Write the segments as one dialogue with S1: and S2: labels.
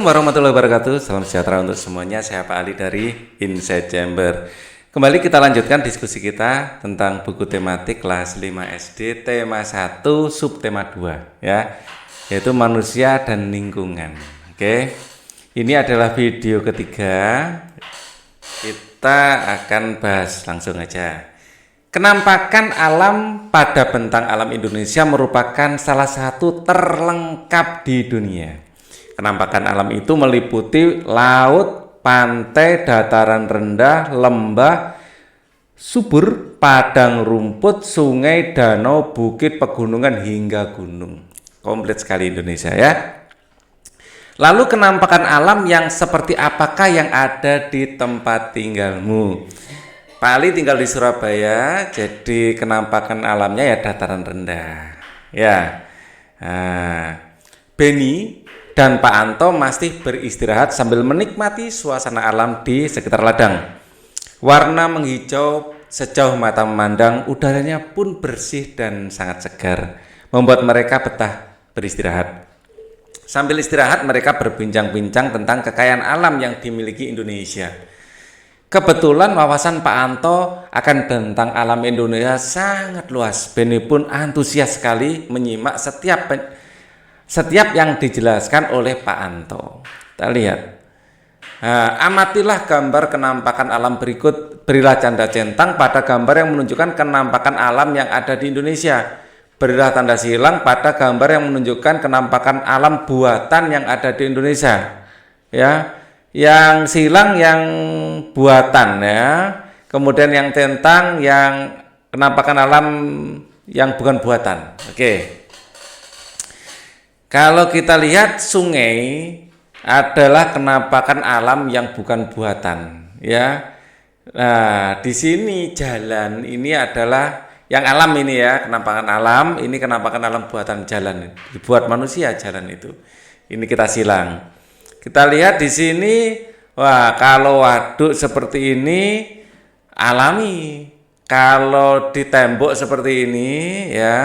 S1: Warahmatullahi wabarakatuh. Salam sejahtera untuk semuanya. Saya Pak Ali dari Inside Chamber. Kembali kita lanjutkan diskusi kita tentang buku tematik kelas 5 SD tema 1 subtema 2 ya, yaitu manusia dan lingkungan. Oke. Ini adalah video ketiga. Kita akan bahas langsung aja. Kenampakan alam pada bentang alam Indonesia merupakan salah satu terlengkap di dunia. Penampakan alam itu meliputi laut, pantai, dataran rendah, lembah, subur, padang rumput, sungai, danau, bukit, pegunungan, hingga gunung. Komplit sekali Indonesia ya. Lalu kenampakan alam yang seperti apakah yang ada di tempat tinggalmu? Pak Ali tinggal di Surabaya, jadi kenampakan alamnya ya dataran rendah. Ya, Beni dan Pak Anto masih beristirahat sambil menikmati suasana alam di sekitar ladang. Warna menghijau sejauh mata memandang, udaranya pun bersih dan sangat segar, membuat mereka betah beristirahat. Sambil istirahat mereka berbincang-bincang tentang kekayaan alam yang dimiliki Indonesia. Kebetulan wawasan Pak Anto akan tentang alam Indonesia sangat luas. Beni pun antusias sekali menyimak setiap yang dijelaskan oleh Pak Anto. Kita lihat. Amatilah gambar kenampakan alam berikut. Berilah tanda centang pada gambar yang menunjukkan kenampakan alam yang ada di Indonesia. Berilah tanda silang pada gambar yang menunjukkan kenampakan alam buatan yang ada di Indonesia. Ya, yang silang yang buatan ya. Kemudian yang centang yang kenampakan alam yang bukan buatan. Oke. Kalau kita lihat sungai adalah kenampakan alam yang bukan buatan, ya. Nah, di sini jalan ini adalah yang alam ini ya, kenampakan alam, ini kenampakan alam buatan jalan, dibuat manusia jalan itu. Ini kita silang. Kita lihat di sini, wah kalau waduk seperti ini alami, kalau di tembok seperti ini ya,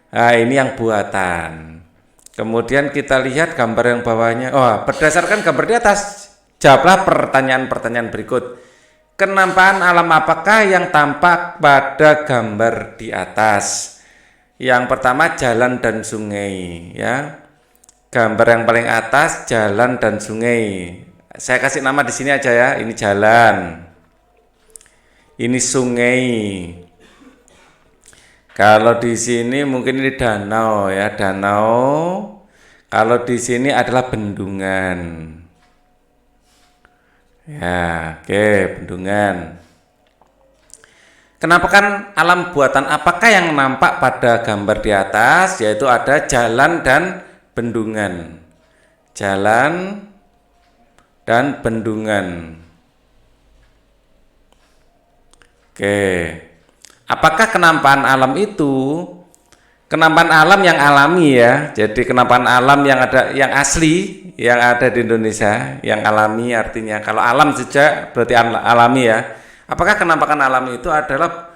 S1: nah ini yang buatan. Kemudian kita lihat gambar yang bawahnya. Berdasarkan gambar di atas, jawablah pertanyaan-pertanyaan berikut. Kenampakan alam apakah yang tampak pada gambar di atas? Yang pertama jalan dan sungai, ya. Gambar yang paling atas jalan dan sungai. Saya kasih nama di sini aja ya. Ini jalan. Ini sungai. Kalau di sini mungkin ini danau ya, danau. Kalau di sini adalah bendungan. Ya, oke, bendungan. Kenampakan alam buatan apakah yang nampak pada gambar di atas? Yaitu ada jalan dan bendungan. Jalan dan bendungan. Oke. Apakah kenampakan alam itu kenampakan alam yang alami ya? Jadi kenampakan alam yang ada yang asli yang ada di Indonesia, yang alami artinya kalau alam saja berarti alami ya. Apakah kenampakan alam itu adalah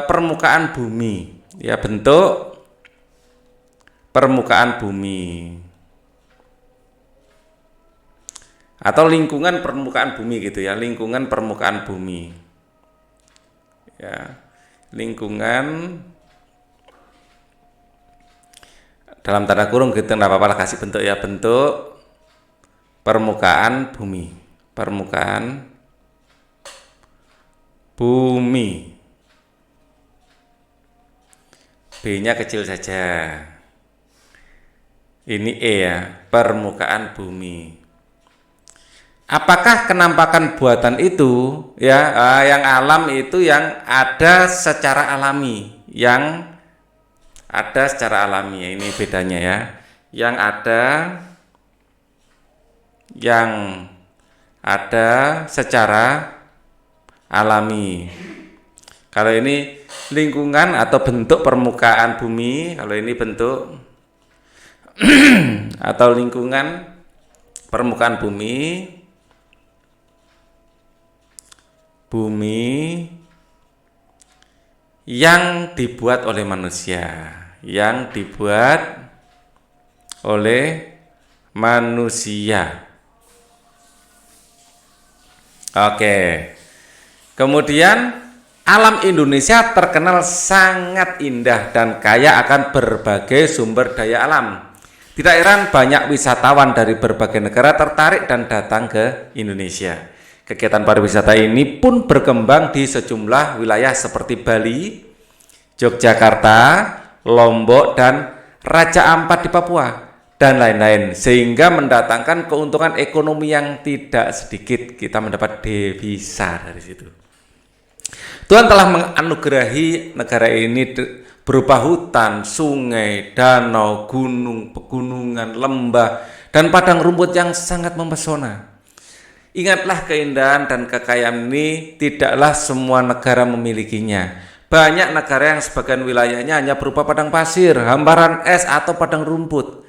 S1: permukaan bumi? Ya, bentuk permukaan bumi. Atau lingkungan permukaan bumi gitu ya, lingkungan permukaan bumi. Ya. Lingkungan dalam tanda kurung gitu, nggak apa-apa lah, kasih bentuk ya, bentuk permukaan bumi, permukaan bumi. B-nya kecil saja. Ini E ya, permukaan bumi. Apakah kenampakan buatan itu ya, yang alam itu yang ada secara alami, yang ada secara alami ya, ini bedanya ya. Yang ada secara alami. Kalau ini lingkungan atau bentuk permukaan bumi, kalau ini bentuk atau lingkungan permukaan bumi yang dibuat oleh manusia, manusia. Oke. Kemudian alam Indonesia terkenal sangat indah dan kaya akan berbagai sumber daya alam. Tidak heran banyak wisatawan dari berbagai negara tertarik dan datang ke Indonesia. Kegiatan pariwisata ini pun berkembang di sejumlah wilayah seperti Bali, Yogyakarta, Lombok, dan Raja Ampat di Papua, dan lain-lain, sehingga mendatangkan keuntungan ekonomi yang tidak sedikit. Kita mendapat devisa dari situ. Tuhan telah menganugerahi negara ini berupa hutan, sungai, danau, gunung, pegunungan, lembah, dan padang rumput yang sangat mempesona. Ingatlah keindahan dan kekayaan ini tidaklah semua negara memilikinya. Banyak negara yang sebagian wilayahnya hanya berupa padang pasir, hamparan es, atau padang rumput.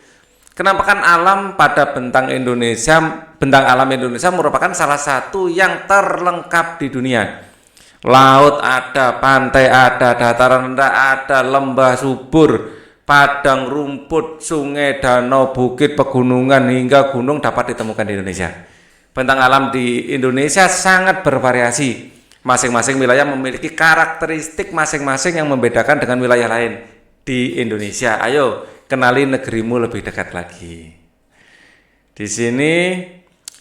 S1: Kenampakan alam pada bentang alam Indonesia merupakan salah satu yang terlengkap di dunia. Laut ada, pantai ada, dataran rendah ada, lembah subur, padang rumput, sungai, danau, bukit, pegunungan, hingga gunung dapat ditemukan di Indonesia. Bentang alam di Indonesia sangat bervariasi. Masing-masing wilayah memiliki karakteristik masing-masing yang membedakan dengan wilayah lain di Indonesia. Ayo, kenali negerimu lebih dekat lagi. Di sini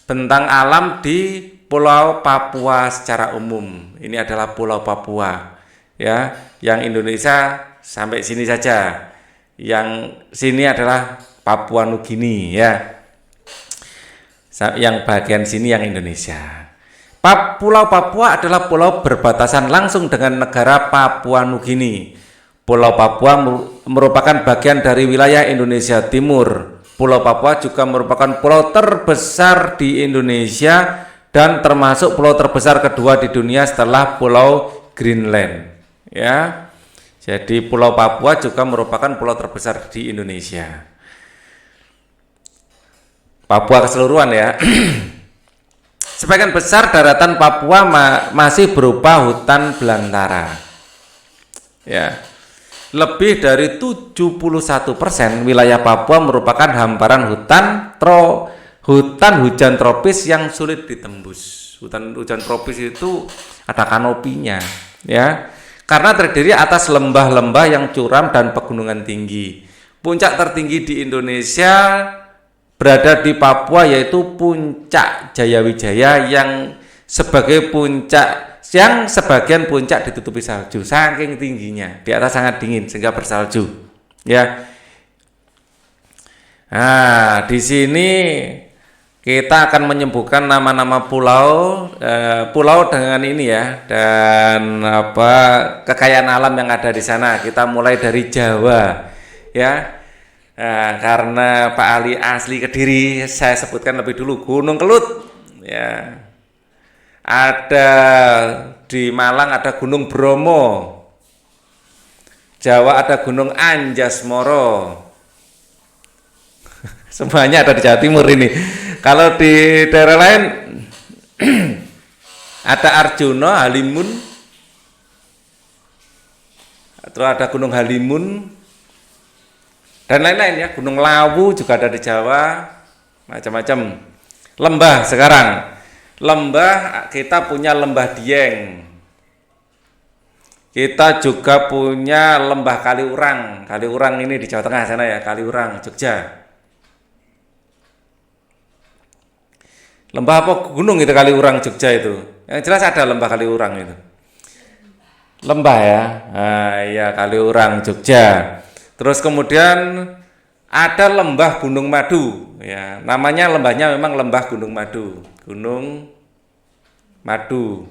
S1: bentang alam di Pulau Papua secara umum. Ini adalah Pulau Papua, ya. Yang Indonesia sampai sini saja. Yang sini adalah Papua Nugini, ya. Yang bagian sini yang Indonesia. Pulau Papua adalah pulau berbatasan langsung dengan negara Papua Nugini. Pulau Papua merupakan bagian dari wilayah Indonesia Timur. Pulau Papua juga merupakan pulau terbesar di Indonesia dan termasuk pulau terbesar kedua di dunia setelah Pulau Greenland. Ya, jadi Pulau Papua juga merupakan pulau terbesar di Indonesia. Papua keseluruhan, ya. Sebagian besar daratan Papua masih berupa hutan belantara. Ya. Lebih dari 71% wilayah Papua merupakan hamparan hutan hujan tropis yang sulit ditembus. Hutan tropis itu ada kanopinya, ya. Karena terdiri atas lembah-lembah yang curam dan pegunungan tinggi. Puncak tertinggi di Indonesia berada di Papua, yaitu Puncak Jayawijaya yang sebagian puncak ditutupi salju saking tingginya. Di atas sangat dingin sehingga bersalju, ya. Nah, di sini kita akan menyebutkan nama-nama pulau dengan ini, ya, dan kekayaan alam yang ada di sana. Kita mulai dari Jawa, ya. Nah, karena Pak Ali asli Kediri, saya sebutkan lebih dulu Gunung Kelut, ya. Ada di Malang ada Gunung Bromo. Jawa ada Gunung Anjasmoro. Semuanya ada di Jawa Timur ini. Kalau di daerah lain ada Arjuna, Halimun. Terus ada Gunung Halimun dan lain-lain, ya. Gunung Lawu juga ada di Jawa, macam-macam. Lembah sekarang. Lembah kita punya Lembah Dieng. Kita juga punya Lembah Kaliurang. Kaliurang ini di Jawa Tengah sana, ya, Kaliurang, Jogja. Lembah apa gunung itu Kaliurang Jogja itu? Yang jelas ada Lembah Kaliurang itu. Lembah, ya. Nah, iya, Kaliurang Jogja. Terus kemudian ada Lembah Gunung Madu, ya. Namanya lembahnya memang Lembah Gunung Madu. Gunung Madu.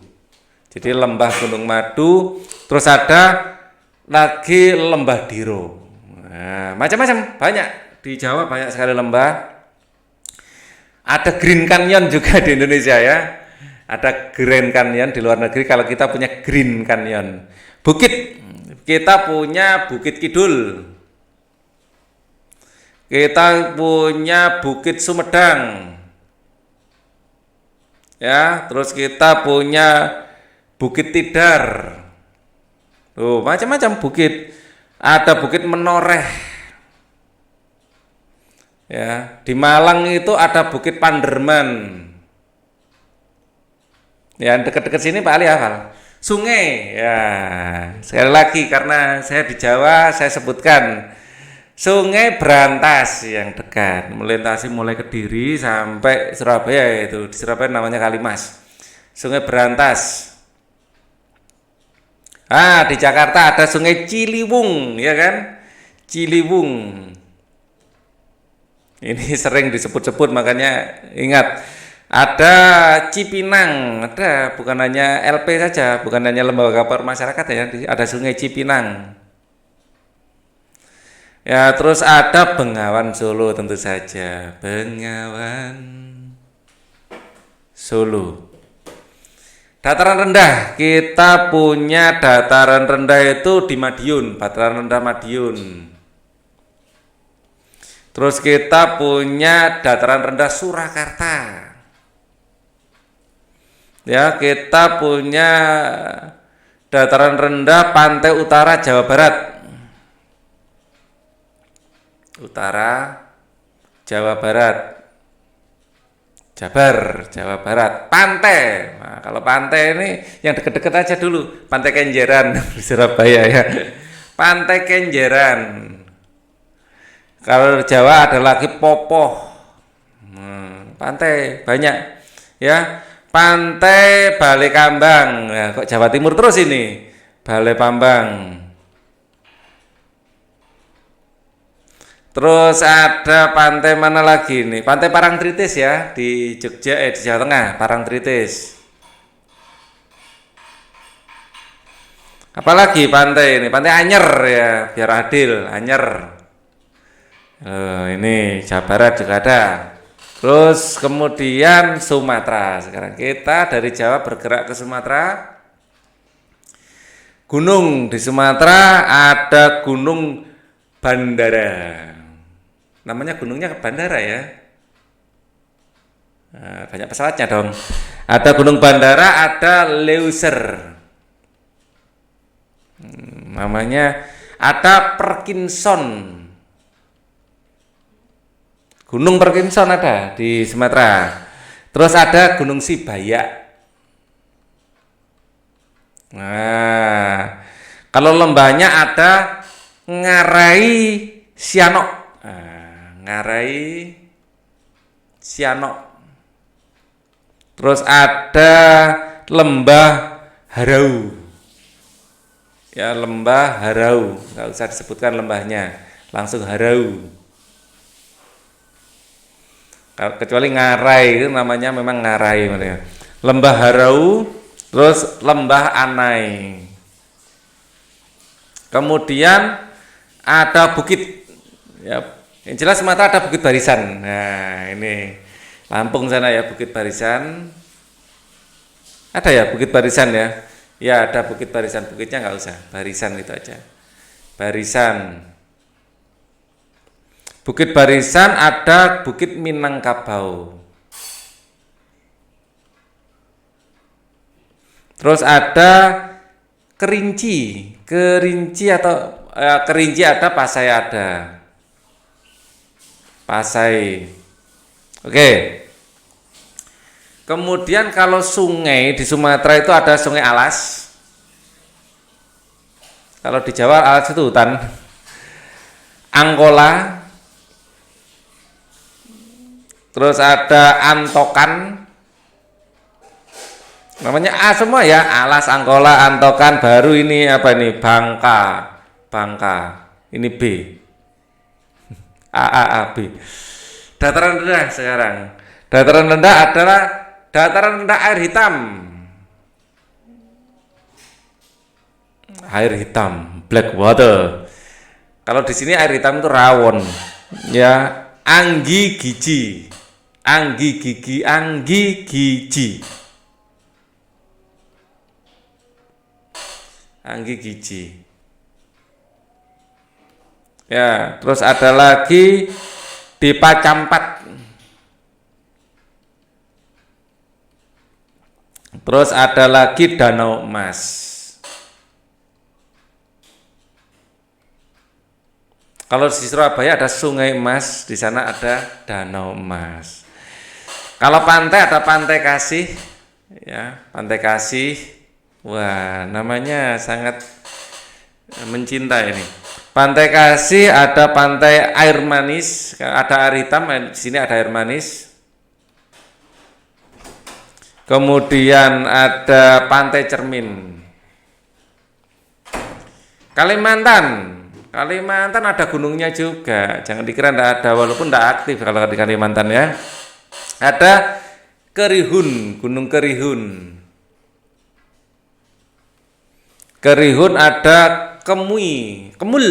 S1: Jadi Lembah Gunung Madu. Terus ada lagi Lembah Diro. Nah, macam-macam, banyak di Jawa, banyak sekali lembah. Ada Green Canyon juga di Indonesia, ya. Ada Green Canyon di luar negeri. Kalau kita punya Green Canyon. Bukit, kita punya Bukit Kidul. Kita punya Bukit Sumedang, ya. Terus kita punya Bukit Tidar. Macam-macam bukit. Ada Bukit Menoreh. Ya, di Malang itu ada Bukit Panderman. Ya, dekat-dekat sini Pak Ali hafal. Sungai, ya. Sekali lagi karena saya di Jawa, saya sebutkan Sungai Brantas yang dekat, melintasi mulai Kediri sampai Surabaya itu. Di Surabaya namanya Kalimas. Sungai Brantas. Ah, di Jakarta ada Sungai Ciliwung, ya kan? Ciliwung. Ini sering disebut-sebut, makanya ingat. Ada Cipinang, ada, bukan hanya LP saja, bukan hanya lembaga permasyarakat ya, ada Sungai Cipinang. Ya, terus ada Bengawan Solo tentu saja, Bengawan Solo. Dataran rendah, kita punya dataran rendah itu di Madiun, dataran rendah Madiun. Terus kita punya dataran rendah Surakarta. Ya, kita punya dataran rendah pantai utara Jawa Barat. Utara Jawa Barat. Jabar, Jawa Barat. Pantai. Nah, kalau pantai ini yang deket-deket aja dulu. Pantai Kenjeran di Surabaya ya. Pantai Kenjeran. Kalau Jawa ada lagi Popoh. Pantai banyak ya. Pantai Balai Kambang. Nah, kok Jawa Timur terus ini? Balai Pambang. Terus ada pantai mana lagi nih? Pantai Parangtritis ya di Jogja, di Jawa Tengah, Parangtritis. Apalagi pantai ini? Pantai Anyer ya, biar adil, Anyer. Ini Jawa Barat juga ada. Terus kemudian Sumatera. Sekarang kita dari Jawa bergerak ke Sumatera. Gunung di Sumatera ada Gunung Bandara. Namanya gunungnya Bandara ya. Nah, banyak pesawatnya dong. Ada Gunung Bandara, ada Leuser. Namanya ada Parkinson. Gunung Parkinson ada di Sumatera. Terus ada Gunung Sibayak. Nah, kalau lembahnya ada Ngarai Sianok. Nah, Ngarai Sianok. Terus ada Lembah Harau. Ya, Lembah Harau. Nggak usah disebutkan lembahnya, langsung Harau. Kecuali Ngarai itu namanya memang Ngarai. Lembah Harau, terus Lembah Anai. Kemudian ada bukit. Ya, yang jelas Sumatera ada Bukit Barisan. Nah, ini Lampung sana ya, Bukit Barisan. Ada ya Bukit Barisan ya? Ya, ada Bukit Barisan. Bukitnya nggak usah, Barisan itu aja. Barisan. Bukit Barisan, ada Bukit Minangkabau. Terus ada Kerinci. Kerinci atau Kerinci ada, Pasai ada. Pasai. Oke. Kemudian kalau sungai di Sumatera itu ada Sungai Alas. Kalau di Jawa Alas itu hutan. Angkola. Terus ada Antokan. Namanya A semua ya, Alas, Angkola, Antokan. Baru ini apa ini? Bangka. Bangka. Ini B. A, B. Dataran rendah sekarang. Dataran rendah adalah dataran rendah air hitam. Air hitam, black water. Kalau di sini air hitam itu rawon. Ya, Anggi Giji. Anggi Gigi, Anggi Giji. Anggi Giji. Ya, terus ada lagi di Pacampat. Terus ada lagi Danau Emas. Kalau di Surabaya ada Sungai Emas, di sana ada Danau Emas. Kalau pantai ada Pantai Kasih, ya, Pantai Kasih. Wah, namanya sangat mencintai ini. Pantai Kasih ada Pantai Air Manis, ada air hitam, di sini ada air manis. Kemudian ada Pantai Cermin. Kalimantan ada gunungnya juga. Jangan dikira tidak ada, walaupun tidak aktif kalau di Kalimantan ya. Ada Kerihun, Gunung Kerihun. Kerihun ada Kemul.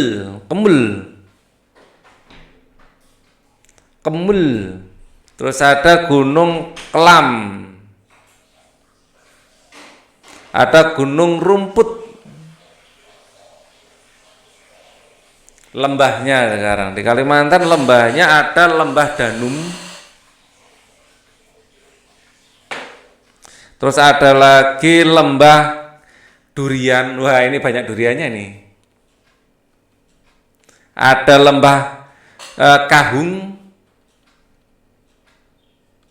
S1: Terus ada Gunung Kelam. Ada Gunung Rumput. Lembahnya sekarang di Kalimantan, lembahnya ada Lembah Danum. Terus ada lagi Lembah Durian. Wah, ini banyak duriannya nih. Ada Lembah Kahung.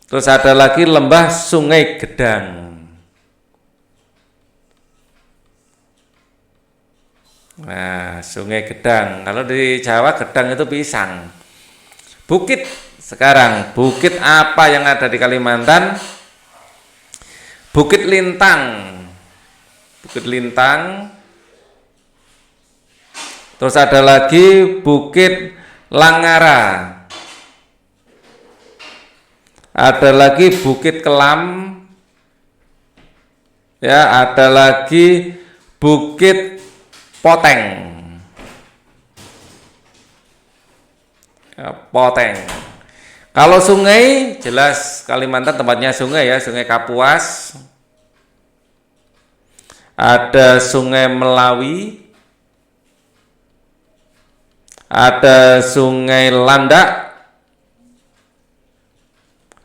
S1: Terus ada lagi Lembah Sungai Gedang. Nah, Sungai Gedang. Kalau di Jawa Gedang itu pisang. Bukit sekarang. Bukit apa yang ada di Kalimantan? Bukit Lintang. Bukit Lintang. Terus ada lagi Bukit Langara. Ada lagi Bukit Kelam. Ya, ada lagi Bukit Poteng. Ya, Poteng. Kalau sungai, jelas Kalimantan tempatnya sungai ya, Sungai Kapuas. Ada Sungai Melawi. Ada Sungai Landak.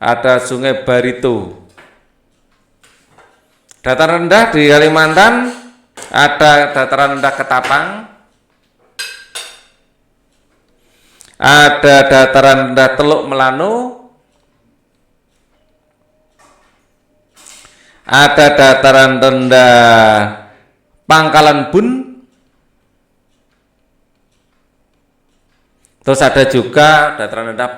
S1: Ada Sungai Barito. Dataran rendah di Kalimantan ada dataran rendah Ketapang, ada dataran rendah Teluk Melano, ada dataran rendah Pangkalan Bun, terus ada juga dataran rendah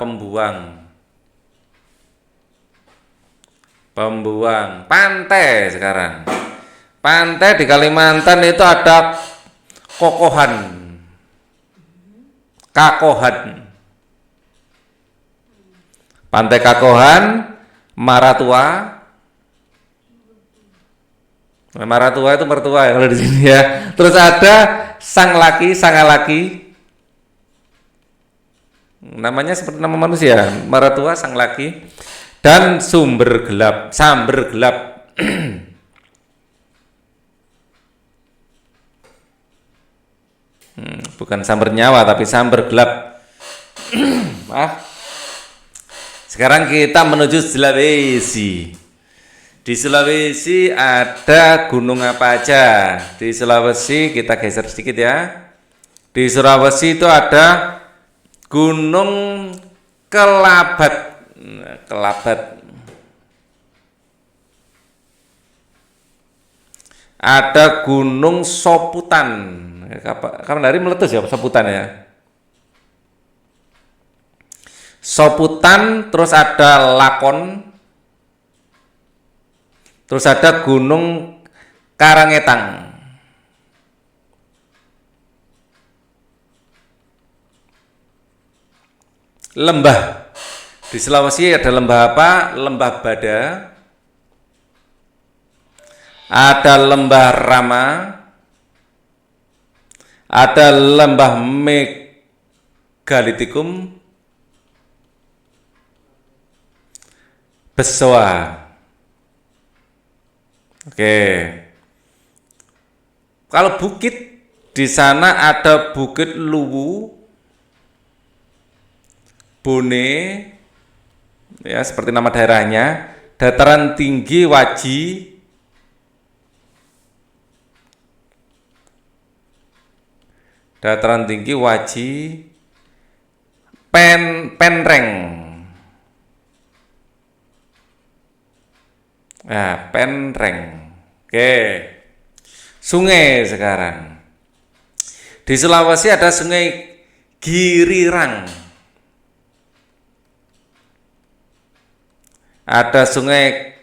S1: Pembuang, pantai sekarang. Pantai di Kalimantan itu ada Kakohan. Pantai Kakohan, Maratua. Maratua itu mertua ya kalau di sini ya. Terus ada Sangalaki. Namanya seperti nama manusia, Maratua, Sangalaki. Dan Samber Gelap. Bukan samber nyawa tapi samber gelap. Maaf. Sekarang kita menuju Sulawesi. Di Sulawesi ada gunung apa aja? Di Sulawesi kita geser sedikit ya. Di Sulawesi itu ada Gunung Kelabat. Ada Gunung Soputan. Kapan hari meletus ya Soputan ya. Soputan, terus ada Lakon, terus ada Gunung Karangetang. Lembah. Di Sulawesi ada lembah apa? Lembah Bada. Ada Lembah Rama. Ada Lembah Megalitikum. Besoa. Oke. Kalau bukit di sana ada Bukit Luwu, Bone, ya seperti nama daerahnya. Dataran tinggi Waji, dataran tinggi Waji, Penreng. Nah, Penreng. Oke. Sungai sekarang. Di Sulawesi ada Sungai Girirang. Ada Sungai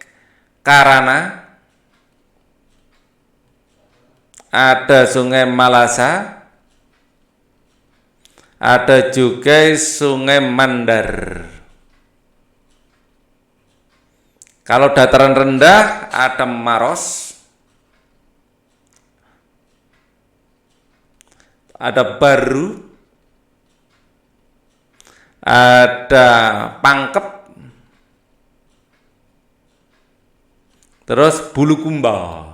S1: Karana. Ada Sungai Malasa. Ada juga Sungai Mandar. Kalau dataran rendah ada Maros, ada Baru, ada Pangkep, terus Bulukumba.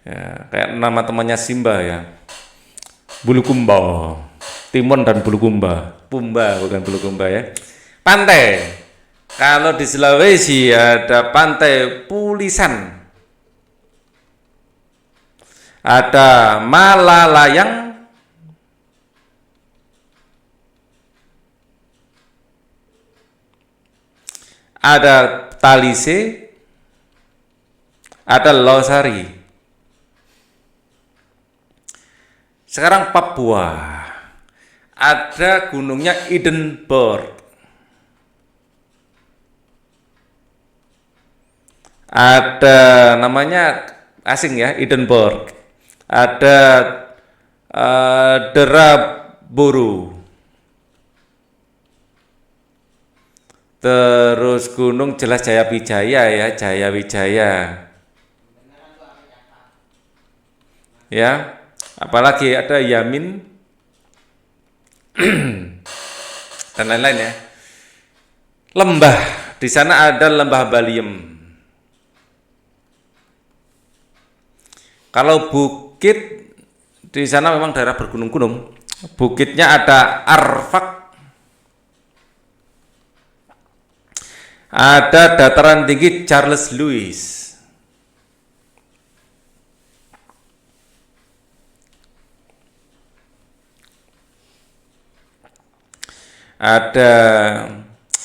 S1: Ya, kayak nama temannya Simba ya. Bulukumba. Timon dan Bulukumba. Pumba bukan Bulukumba ya. Pantai. Kalau di Sulawesi ada Pantai Pulisan. Ada Malalayang. Ada Talise. Ada Losari. Sekarang Papua. Ada gunungnya Edinburgh. Ada namanya asing ya, Edinburgh. Ada Deraburu. Terus gunung jelas Jayawijaya ya, Jayawijaya. Ya, apalagi ada Yamin dan lain-lain ya. Lembah, di sana ada Lembah Baliem. Kalau bukit di sana memang daerah bergunung-gunung. Bukitnya ada Arfak, ada dataran tinggi Charles Lewis, ada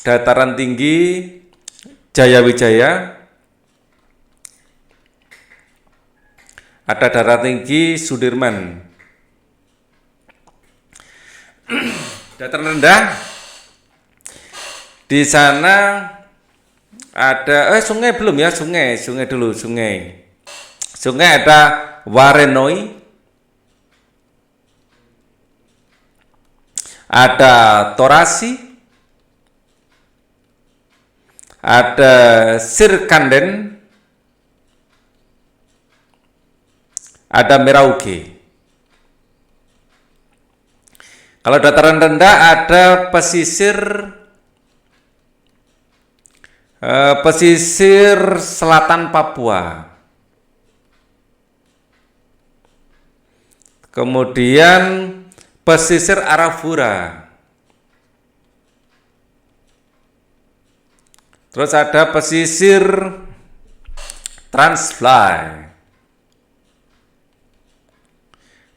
S1: dataran tinggi Jayawijaya, ada dataran tinggi Sudirman. Dataran rendah di sana ada sungai belum ya, sungai dulu, sungai ada Warenoi, ada Torasi, ada Sirkanden, ada Merauke. Kalau dataran rendah ada pesisir selatan Papua. Kemudian pesisir Arafura. Terus ada pesisir Transfly.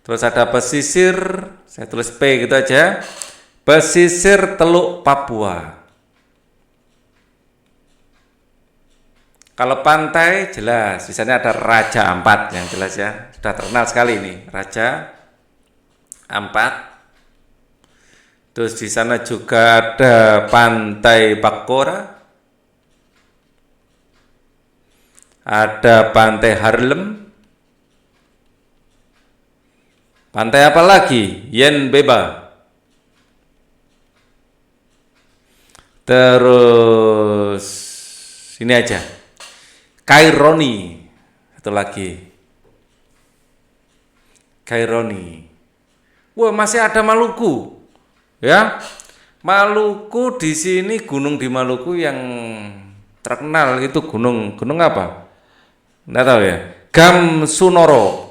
S1: Terus ada pesisir, saya tulis P gitu aja, pesisir Teluk Papua. Kalau pantai jelas, di sana ada Raja Ampat yang jelas ya, sudah terkenal sekali ini, Raja Ampat. Terus di sana juga ada Pantai Bakora, ada Pantai Harlem. Pantai apa lagi? Yen Beba. Terus ini aja. Kaironi. Satu lagi. Kaironi. Wah, masih ada Maluku. Ya. Maluku di sini, gunung di Maluku yang terkenal itu gunung apa? Enggak tahu ya. Gamsunoro.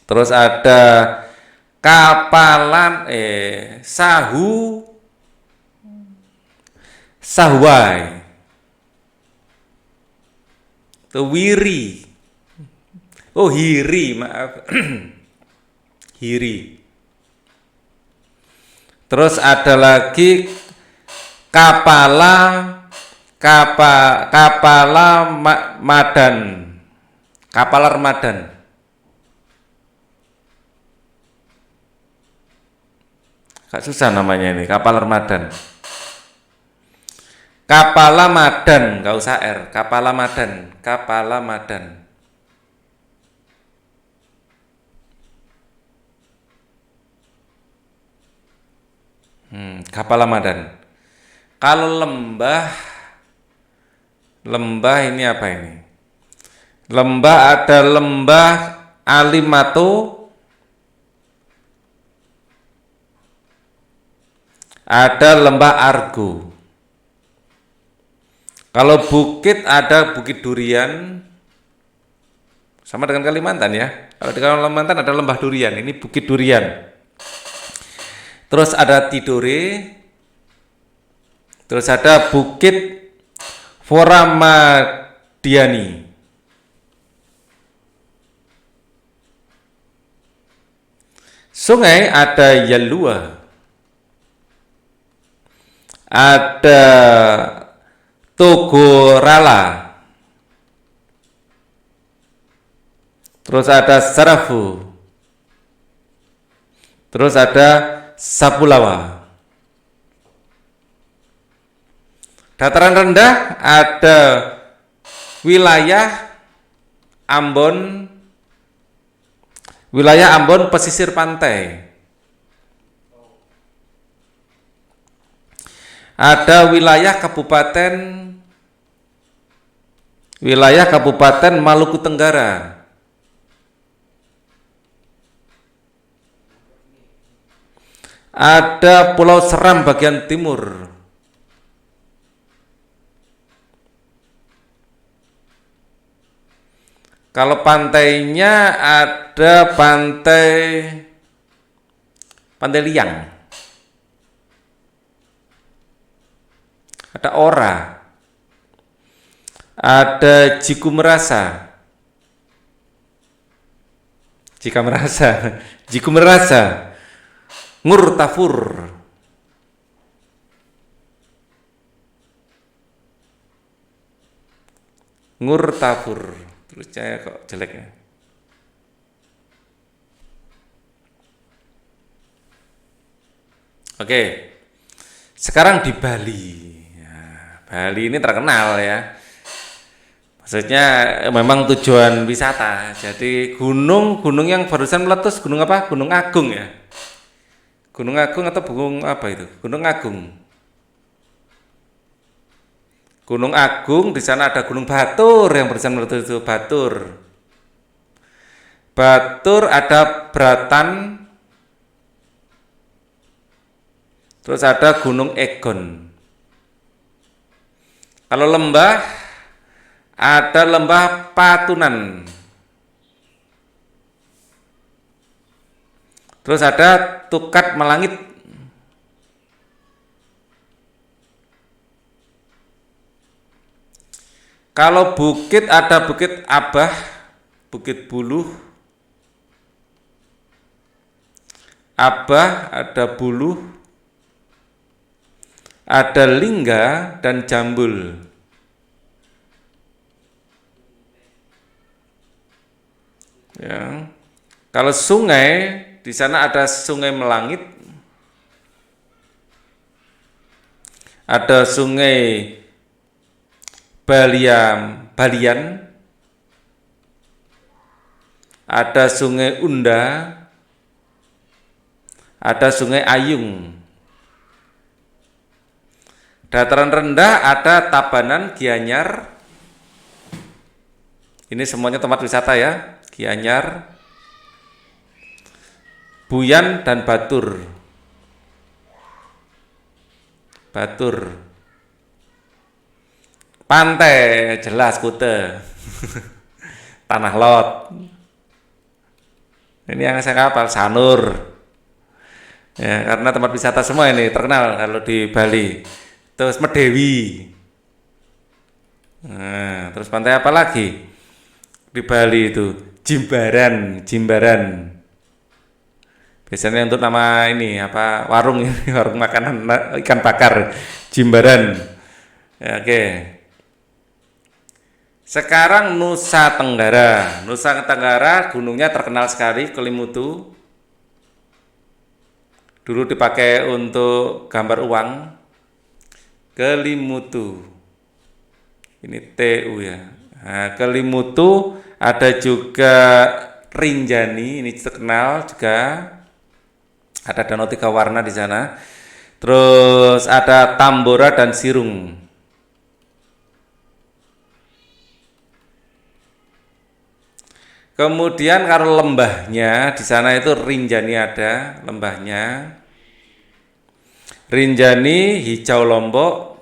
S1: Terus ada Kapalan Sahuai, Tewiri, Oh, Hiri, maaf. Hiri. Terus ada lagi Kapala Madan. Kapal Ramadan. Gak susah namanya ini, Kapal Ramadan. Kapala Madan, gak usah R. Kapala Madan, Kapala Madan. Kapala Madan. Kalau lembah ini apa ini? Lembah ada lembah Alimato, ada lembah Argo. Kalau bukit ada Bukit Durian, sama dengan Kalimantan ya. Kalau di Kalimantan ada lembah Durian, ini Bukit Durian. Terus ada Tidore, terus ada Bukit Foramadiani. Sungai ada Yalua, ada Togorala, terus ada Sarafu, terus ada Sapulawa. Dataran rendah ada wilayah Ambon, pesisir pantai. Ada wilayah Kabupaten Maluku Tenggara. Ada Pulau Seram bagian timur. Kalau pantainya ada pantai Liang. Ada Ora. Ada Jikumerasa. Ngurtafur. Terus saya kok jelek ya. Oke. Sekarang di Bali. Ya, Bali ini terkenal ya. Maksudnya memang tujuan wisata. Jadi gunung yang barusan meletus, gunung apa? Gunung Agung ya. Gunung Agung atau gunung apa itu? Gunung Agung. Gunung Agung, di sana ada Gunung Batur yang barusan meletus itu, Batur. Ada Bratan. Terus ada Gunung Egon. Kalau lembah ada lembah Patunan. Terus ada Tukat Melangit. Kalau bukit ada Bukit Abah, Bukit Buluh. Abah ada Buluh. Ada Lingga dan Jambul. Ya. Kalau sungai, di sana ada Sungai Melangit, ada Sungai Balian, ada Sungai Unda, ada Sungai Ayung. Dataran rendah ada Tabanan, Gianyar. Ini semuanya tempat wisata ya. Gianyar, Buyan dan Batur. Pantai jelas Kute. Tanah Lot. Ini yang saya hafal, Sanur. Ya, karena tempat wisata semua ini terkenal kalau di Bali. Terus Medewi. Nah, terus pantai apa lagi di Bali itu? Jimbaran. Biasanya untuk nama ini apa warung ini, warung makanan ikan bakar, Jimbaran. Ya, oke. Sekarang Nusa Tenggara. Nusa Tenggara gunungnya terkenal sekali, Kelimutu. Dulu dipakai untuk gambar uang. Kelimutu. Ini TU ya. Nah, Kelimutu, ada juga Rinjani, ini terkenal juga. Ada Danau Tiga Warna di sana. Terus ada Tambora dan Sirung. Kemudian kalau lembahnya di sana itu Rinjani ada lembahnya. Rinjani, Hijau Lombok,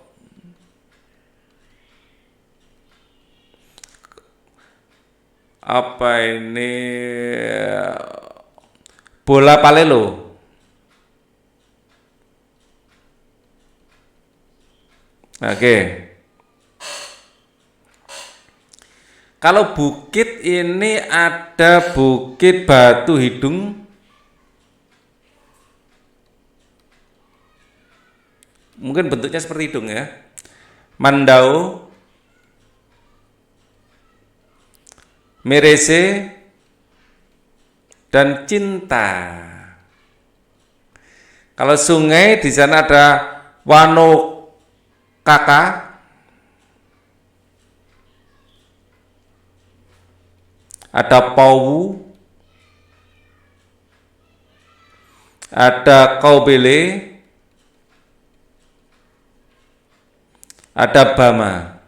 S1: apa ini Bola Palelo. Oke. Kalau bukit ini ada Bukit Batu Hidung. Mungkin bentuknya seperti hidung ya. Mandau, Merese, dan Cinta. Kalau sungai di sana ada Wanokaka, ada Pauwu, ada Kaubele, ada Bama.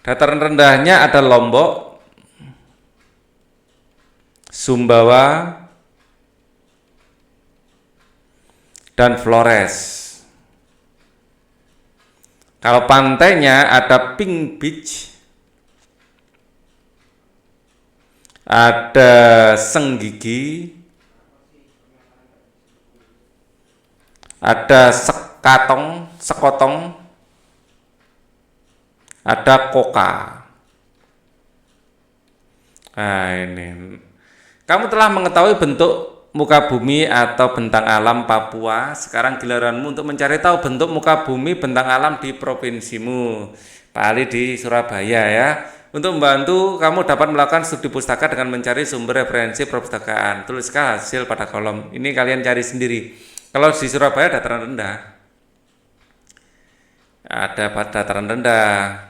S1: Dataran rendahnya ada Lombok, Sumbawa, dan Flores. Kalau pantainya ada Pink Beach, ada Senggigi, ada Sekotong, ada Koka. Nah ini, kamu telah mengetahui bentuk muka bumi atau bentang alam Papua. Sekarang giliranmu untuk mencari tahu bentuk muka bumi bentang alam di provinsimu. Pak Ali di Surabaya ya. Untuk membantu kamu dapat melakukan studi pustaka dengan mencari sumber referensi perpustakaan. Tuliskan hasil pada kolom. Ini kalian cari sendiri. Kalau di Surabaya dataran rendah, ada pada dataran rendah.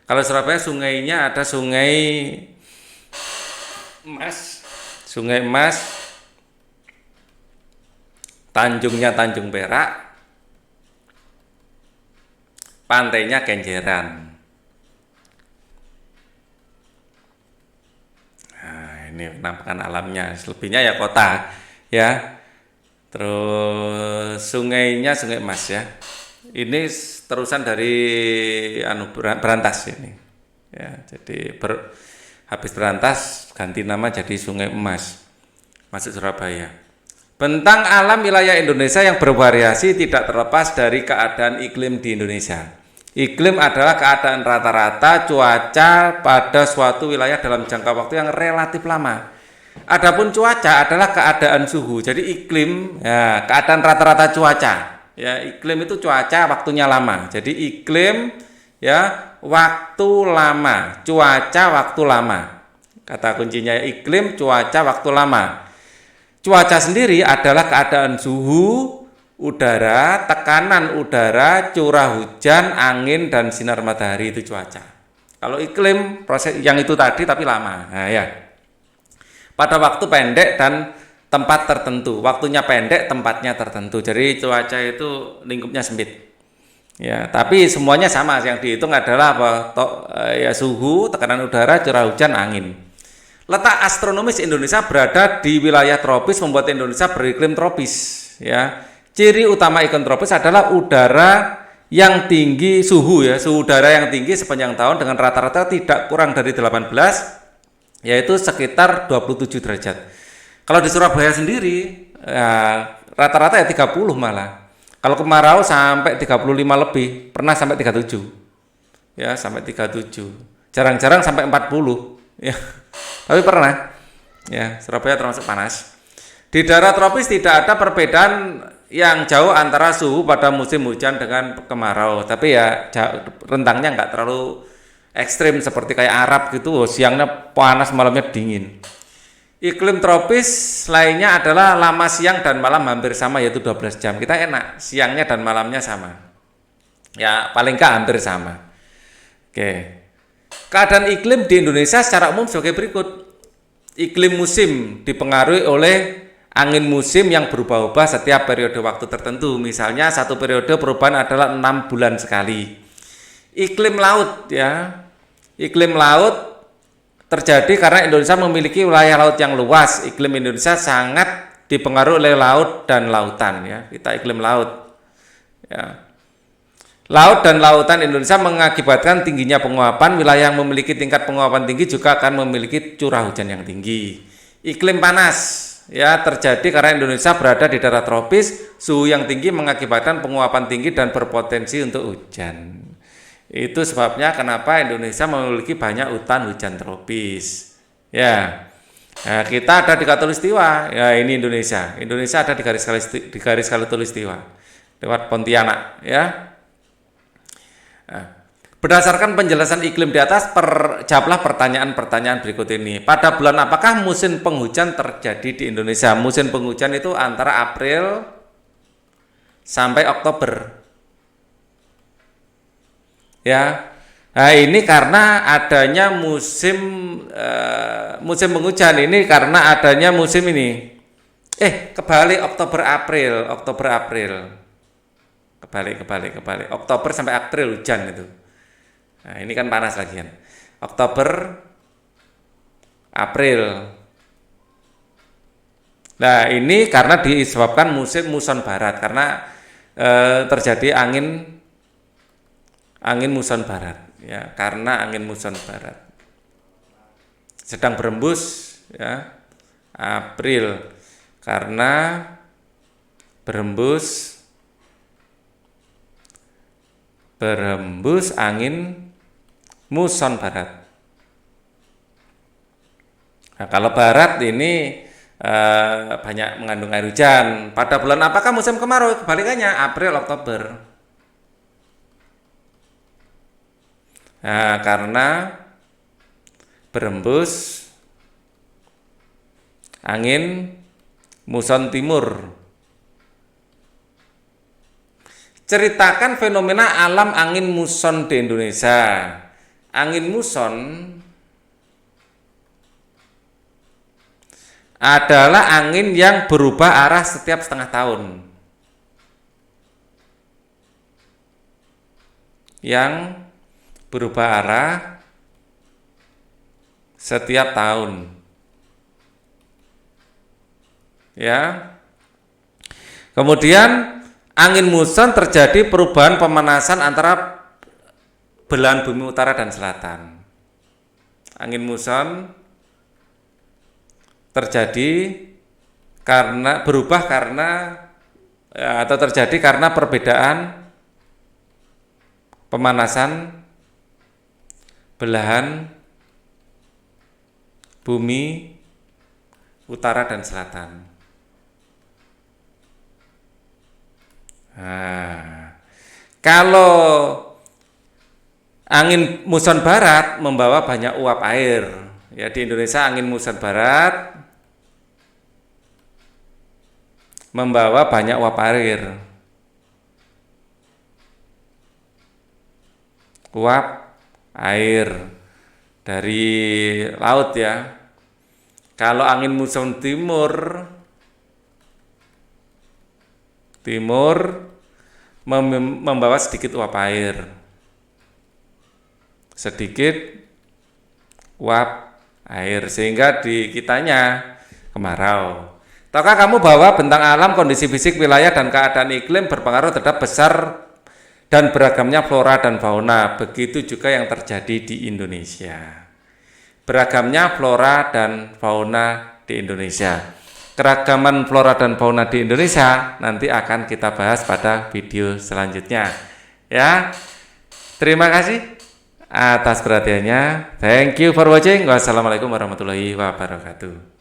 S1: Kalau Surabaya sungainya ada Sungai Emas, Tanjungnya Tanjung Perak, pantainya Kenjeran. Nah, ini penampakan alamnya. Selebihnya ya kota, ya. Terus sungainya Sungai Emas ya. Ini terusan dari Berantas ini. Ya, jadi habis Berantas ganti nama jadi Sungai Emas. Masuk Surabaya. Bentang alam wilayah Indonesia yang bervariasi tidak terlepas dari keadaan iklim di Indonesia. Iklim adalah keadaan rata-rata cuaca pada suatu wilayah dalam jangka waktu yang relatif lama. Adapun cuaca adalah keadaan suhu. Jadi iklim, ya, keadaan rata-rata cuaca. Ya, iklim itu cuaca waktunya lama. Jadi iklim ya waktu lama, cuaca waktu lama. Kata kuncinya iklim, cuaca, waktu lama. Cuaca sendiri adalah keadaan suhu udara, tekanan udara, curah hujan, angin, dan sinar matahari. Itu cuaca. Kalau iklim proses yang itu tadi tapi lama. Nah ya. Pada waktu pendek dan tempat tertentu. Waktunya pendek, tempatnya tertentu. Jadi cuaca itu lingkupnya sempit. Ya, tapi semuanya sama. Yang dihitung adalah apa? Ya suhu, tekanan udara, curah hujan, angin. Letak astronomis Indonesia berada di wilayah tropis membuat Indonesia beriklim tropis. Ya, ciri utama iklim tropis adalah udara yang tinggi, suhu udara yang tinggi sepanjang tahun dengan rata-rata tidak kurang dari 18, yaitu sekitar 27 derajat. Kalau di Surabaya sendiri, ya, rata-rata ya 30 malah. Kalau kemarau sampai 35 lebih, pernah sampai 37. Ya, sampai 37. Jarang-jarang sampai 40 ya. Tapi pernah ya, Surabaya termasuk panas. Di daerah tropis tidak ada perbedaan yang jauh antara suhu pada musim hujan dengan kemarau. Tapi ya rentangnya nggak terlalu ekstrim seperti kayak Arab gitu, siangnya panas, malamnya dingin. Iklim tropis lainnya adalah lama siang dan malam hampir sama, yaitu 12 jam. Kita enak, siangnya dan malamnya sama. Ya, paling nggak hampir sama. Oke. Keadaan iklim di Indonesia secara umum sebagai berikut. Iklim musim dipengaruhi oleh angin musim yang berubah-ubah setiap periode waktu tertentu. Misalnya satu periode perubahan adalah 6 bulan sekali. Iklim laut ya. Iklim laut terjadi karena Indonesia memiliki wilayah laut yang luas. Iklim Indonesia sangat dipengaruhi oleh laut dan lautan ya. Kita iklim laut. Ya. Laut dan lautan Indonesia mengakibatkan tingginya penguapan. Wilayah yang memiliki tingkat penguapan tinggi juga akan memiliki curah hujan yang tinggi. Iklim panas ya terjadi karena Indonesia berada di daerah tropis. Suhu yang tinggi mengakibatkan penguapan tinggi dan berpotensi untuk hujan. Itu sebabnya kenapa Indonesia memiliki banyak hutan tropis. Ya. Nah, kita ada di Khatulistiwa. Ya, ini Indonesia. Indonesia ada di garis Khatulistiwa. Lewat Pontianak, ya. Nah, berdasarkan penjelasan iklim di atas, jawablah pertanyaan-pertanyaan berikut ini. Pada bulan apakah musim penghujan terjadi di Indonesia? Musim penghujan itu antara April sampai Oktober. Ya. Nah, ini karena adanya musim penghujan ini karena adanya musim ini. Kebalik Oktober April. Kebalik. Oktober sampai April hujan itu. Nah, ini kan panas lagi kan. Oktober, April. Nah, ini karena disebabkan musim muson barat karena terjadi angin muson barat ya, karena angin muson barat. Sedang berembus ya. April karena berembus angin muson barat. Nah, kalau barat ini banyak mengandung air hujan. Pada bulan apakah musim kemarau? Kebalikannya, April, Oktober. Nah, karena berembus angin muson timur. Ceritakan fenomena alam angin muson di Indonesia. Angin muson adalah angin yang berubah arah setiap setengah tahun. Yang berubah arah setiap tahun. Ya. Kemudian angin muson terjadi perubahan pemanasan antara belahan bumi utara dan selatan. Angin muson terjadi karena perbedaan pemanasan belahan bumi utara dan selatan. Nah, kalau angin muson barat membawa banyak uap air, ya di Indonesia angin muson barat membawa banyak uap air. Uap air dari laut ya. Kalau angin muson timur membawa sedikit uap air. Sehingga di kitanya kemarau. Tahukah kamu bahwa bentang alam, kondisi fisik wilayah dan keadaan iklim berpengaruh terhadap besar dan beragamnya flora dan fauna. Begitu juga yang terjadi di Indonesia. Beragamnya flora dan fauna di Indonesia. Keragaman flora dan fauna di Indonesia nanti akan kita bahas pada video selanjutnya. Ya. Terima kasih. atas perhatiannya. Thank you for watching. Wassalamualaikum warahmatullahi wabarakatuh.